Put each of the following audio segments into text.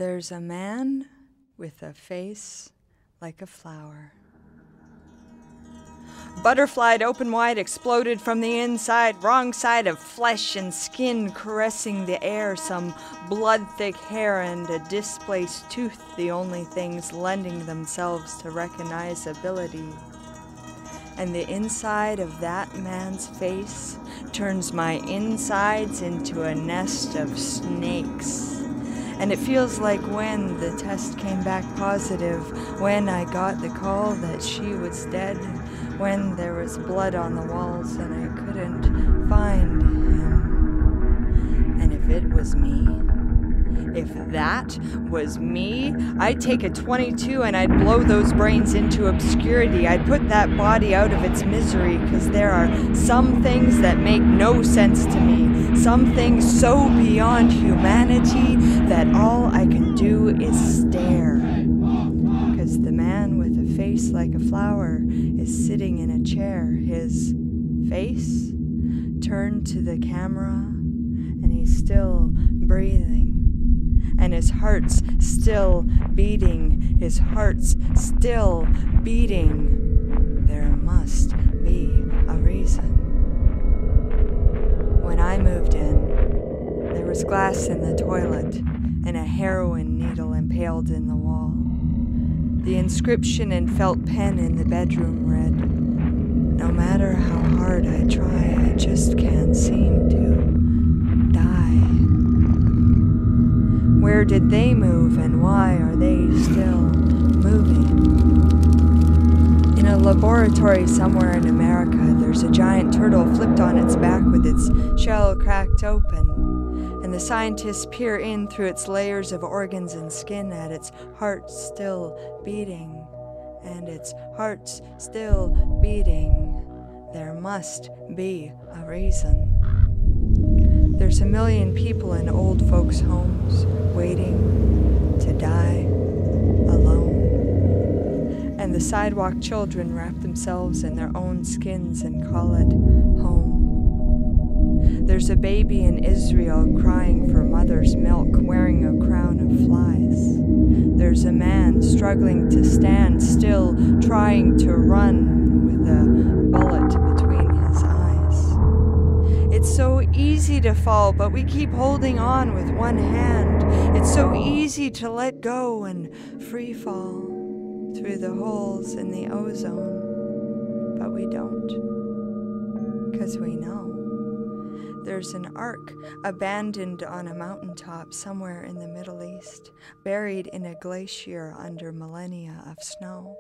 There's a man with a face like a flower. Butterflied open wide, exploded from the inside, wrong side of flesh and skin caressing the air, some blood-thick hair and a displaced tooth, the only things lending themselves to recognizability. And the inside of that man's face turns my insides into a nest of snakes. And it feels like when the test came back positive, when I got the call that she was dead, when there was blood on the walls and I couldn't find him. And if it was me, if that was me, I'd take a .22 and I'd blow those brains into obscurity. I'd put that body out of its misery, because there are some things that make no sense to me. Some things so beyond humanity that all I can do is stare. Because the man with a face like a flower is sitting in a chair, his face turned to the camera, and he's still breathing. And his heart's still beating, his heart's still beating. There must be a reason. When I moved in, there was glass in the toilet and a heroin needle impaled in the wall. The inscription in felt pen in the bedroom read, "No matter how hard I try, I just can't seem to die." Where did they move, and why are they still moving? In a laboratory somewhere in America, there's a giant turtle flipped on its back with its shell cracked open, and the scientists peer in through its layers of organs and skin at its heart still beating, and its heart's still beating. There must be a reason. There's 1 million people in old folks' homes waiting to die alone. And the sidewalk children wrap themselves in their own skins and call it home. There's a baby in Israel crying for mother's milk, wearing a crown of flies. There's a man struggling to stand still, trying to run with a bullet between his eyes. It's so easy to fall, but we keep holding on with one hand. It's so easy to let go and free fall through the holes in the ozone. But we don't, because we know. There's an ark abandoned on a mountaintop somewhere in the Middle East, buried in a glacier under millennia of snow.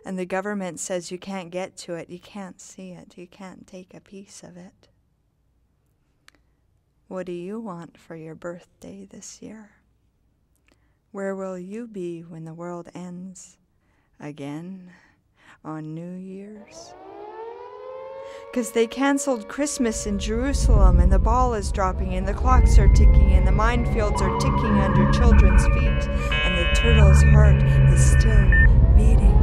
And the government says you can't get to it, you can't see it, you can't take a piece of it. What do you want for your birthday this year? Where will you be when the world ends again on New Year's? 'Cause they canceled Christmas in Jerusalem, and the ball is dropping, and the clocks are ticking, and the minefields are ticking under children's feet, and the turtle's heart is still beating.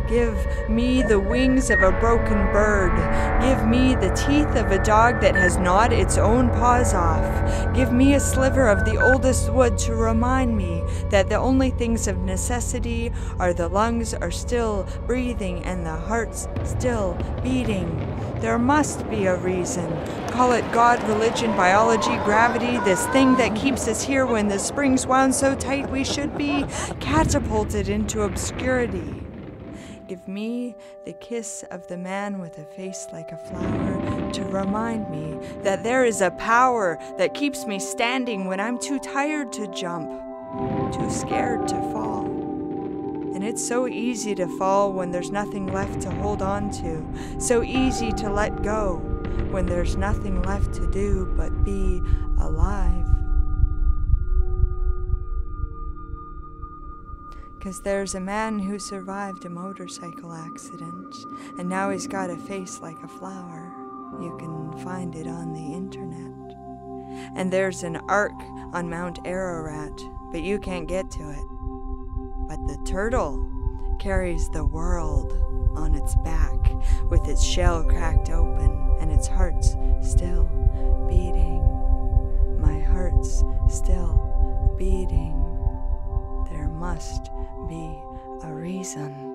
Give me the wings of a broken bird. Give me the teeth of a dog that has gnawed its own paws off. Give me a sliver of the oldest wood to remind me that the only things of necessity are the lungs are still breathing and the heart's still beating. There must be a reason. Call it God, religion, biology, gravity, this thing that keeps us here when the springs wound so tight we should be catapulted into obscurity. Give me the kiss of the man with a face like a flower to remind me that there is a power that keeps me standing when I'm too tired to jump, too scared to fall. And it's so easy to fall when there's nothing left to hold on to, so easy to let go when there's nothing left to do but be alive. 'Cause there's a man who survived a motorcycle accident, and now he's got a face like a flower. You can find it on the internet. And there's an ark on Mount Ararat, but you can't get to it. But the turtle carries the world on its back, with its shell cracked open, and its heart's still beating. My heart's still beating. There must be a reason.